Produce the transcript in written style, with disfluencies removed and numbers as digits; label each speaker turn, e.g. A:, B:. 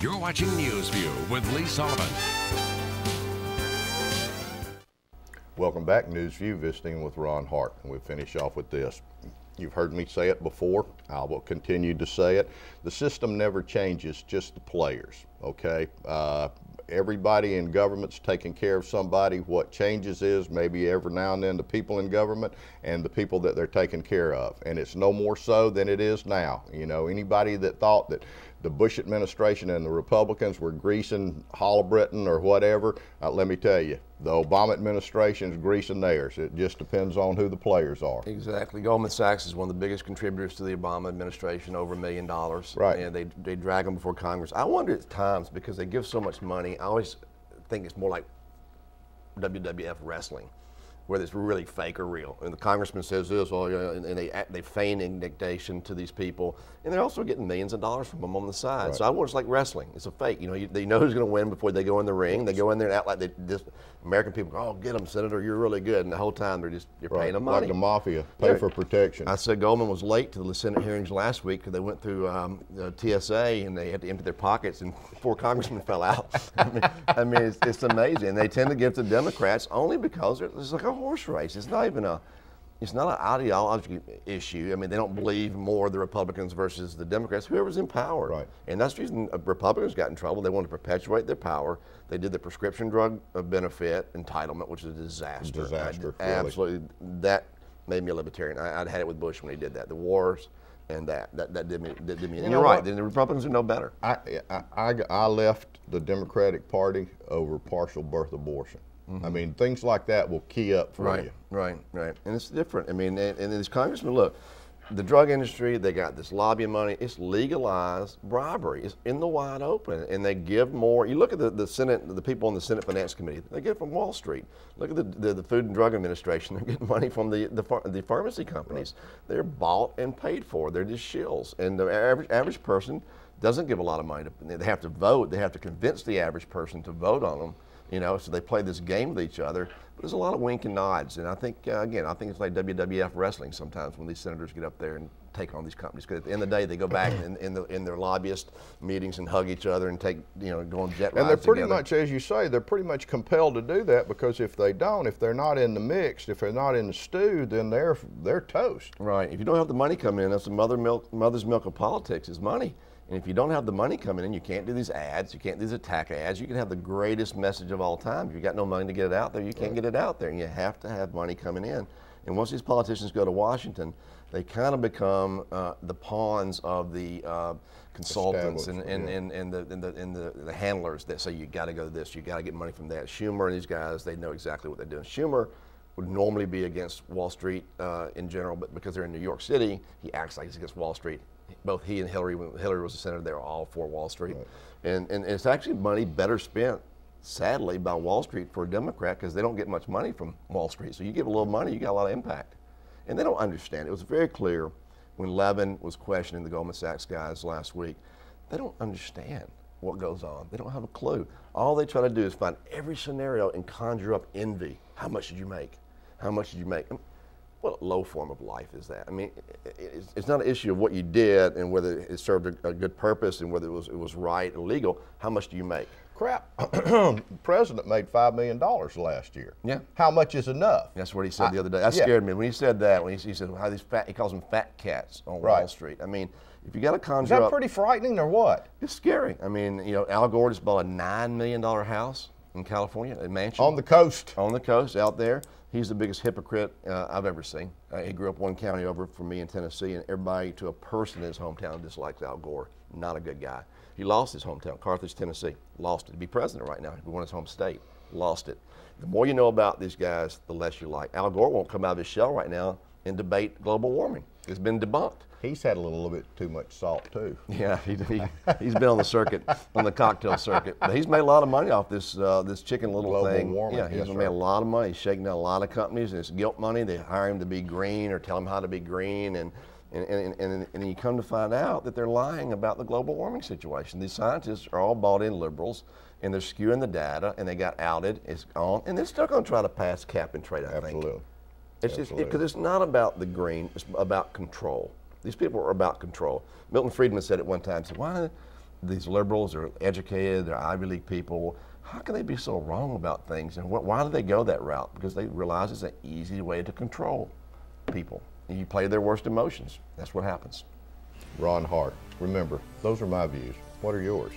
A: You're watching NewsView with Lee Sullivan.
B: Welcome back, NewsView, visiting with Ron Hart. And we'll finish off with this. You've heard me say it before. I will continue to say it. The system never changes, just the players, okay? Everybody in government's taking care of somebody. What changes is maybe every now and then the people in government and the people that they're taking care of. And it's no more so than it is now. You know, anybody that thought that the Bush administration and the Republicans were greasing Halliburton or whatever, let me tell you, the Obama administration is greasing theirs. It just depends on who the players are.
C: Exactly. Goldman Sachs is one of the biggest contributors to the Obama administration, over $1 million.
B: Right.
C: And they drag them before Congress. I wonder at times, because they give so much money, I always think it's more like WWF wrestling, whether it's really fake or real. And the congressman says this, well, you know, and they feign indignation to these people, and they're also getting millions of dollars from them on the side.
B: Right.
C: So I want it's like wrestling. It's a fake. You know, they know who's going to win before they go in the ring. They go in there and act like American people go, oh, get them, Senator, you're really good. And the whole time you're paying them money.
B: Like the mafia, pay for protection.
C: I said Goldman was late to the Senate hearings last week because they went through TSA and they had to empty their pockets, and 4 congressmen fell out. I mean it's amazing. And they tend to give to Democrats only because it's like a horse race. It's not even it's not an ideology issue. I mean, they don't believe more the Republicans versus the Democrats, whoever's in power.
B: Right.
C: And that's the reason Republicans got in trouble. They wanted to perpetuate their power. They did the prescription drug benefit entitlement, which is a disaster.
B: Disaster.
C: Absolutely. That made me a libertarian. I'd had it with Bush when he did that. The wars and that did me. And you're right. Then the Republicans are no better.
B: I left the Democratic Party over partial birth abortion. I mean, things like that will key up for you.
C: Right. And it's different. I mean, and these congressmen, look, the drug industry, they got this lobbying money. It's legalized bribery. It's in the wide open. And they give more. You look at the Senate, the people on the Senate Finance Committee, they get it from Wall Street. Look at the Food and Drug Administration. They're getting money from the pharmacy companies. Right. They're bought and paid for. They're just shills. And the average person doesn't give a lot of money. They have to vote. They have to convince the average person to vote on them. You know, so they play this game with each other, but there's a lot of wink and nods. And I think, again, I think it's like WWF wrestling sometimes when these senators get up there and take on these companies. Because at the end of the day, they go back in their lobbyist meetings and hug each other and take, you know, go on jet rides.
B: And they're pretty
C: together.
B: much, as you say, they're pretty much compelled to do that, because if they don't, if they're not in the mix, if they're not in the stew, then they're toast.
C: Right. If you don't have the money coming in, that's the mother's milk of politics is money. And if you don't have the money coming in, you can't do these ads, you can't do these attack ads. You can have the greatest message of all time. If you've got no money to get it out there, you can't get it out there. And you have to have money coming in. And once these politicians go to Washington, they kind of become the pawns of the consultants and the handlers that say you got to go to this, you got to get money from that. Schumer and these guys, they know exactly what they're doing. Schumer would normally be against Wall Street in general, but because they're in New York City, he acts like he's against Wall Street. Both he and Hillary, when Hillary was a senator, they were all for Wall Street. Right. And it's actually money better spent, sadly, by Wall Street for a Democrat, because they don't get much money from Wall Street. So you give a little money, you got a lot of impact. And they don't understand. It was very clear when Levin was questioning the Goldman Sachs guys last week. They don't understand what goes on. They don't have a clue. All they try to do is find every scenario and conjure up envy. How much did you make? How much did you make? What a low form of life is that? I mean, it's not an issue of what you did and whether it served a good purpose and whether it was right or legal. How much do you make?
B: Crap, the president made $5 million last year.
C: Yeah.
B: How much is enough?
C: That's what he said the other day. That scared me when he said that. When he said how he calls them fat cats on Wall Street. I mean, if you got to conjure up.
B: Is that pretty frightening or what?
C: It's scary. I mean, you know, Al Gore just bought a $9 million house in California, a mansion.
B: On the coast.
C: On the coast, out there. He's the biggest hypocrite I've ever seen. He grew up one county over from me in Tennessee, and everybody to a person in his hometown dislikes Al Gore. Not a good guy. He lost his hometown, Carthage, Tennessee. Lost it. He'd be president right now. He won his home state. Lost it. The more you know about these guys, the less you like. Al Gore won't come out of his shell right now and debate global warming. It's been debunked.
B: He's had a little bit too much salt too.
C: Yeah, he's been on the circuit, on the cocktail circuit. But he's made a lot of money off this Chicken Little
B: global
C: thing.
B: Warming.
C: Yeah, he's made a lot of money. He's shaking down a lot of companies, and it's guilt money. They hire him to be green or tell him how to be green, and you come to find out that they're lying about the global warming situation. These scientists are all bought in liberals, and they're skewing the data, and they got outed. It's on, and they're still going to try to pass cap and trade. I think.
B: Absolutely.
C: It's just because it's not about the green. It's about control. These people are about control. Milton Friedman said at one time, said, why these liberals are educated, they're Ivy League people. How can they be so wrong about things? And why do they go that route? Because they realize it's an easy way to control people. And you play their worst emotions. That's what happens.
B: Ron Hart, remember, those are my views. What are yours?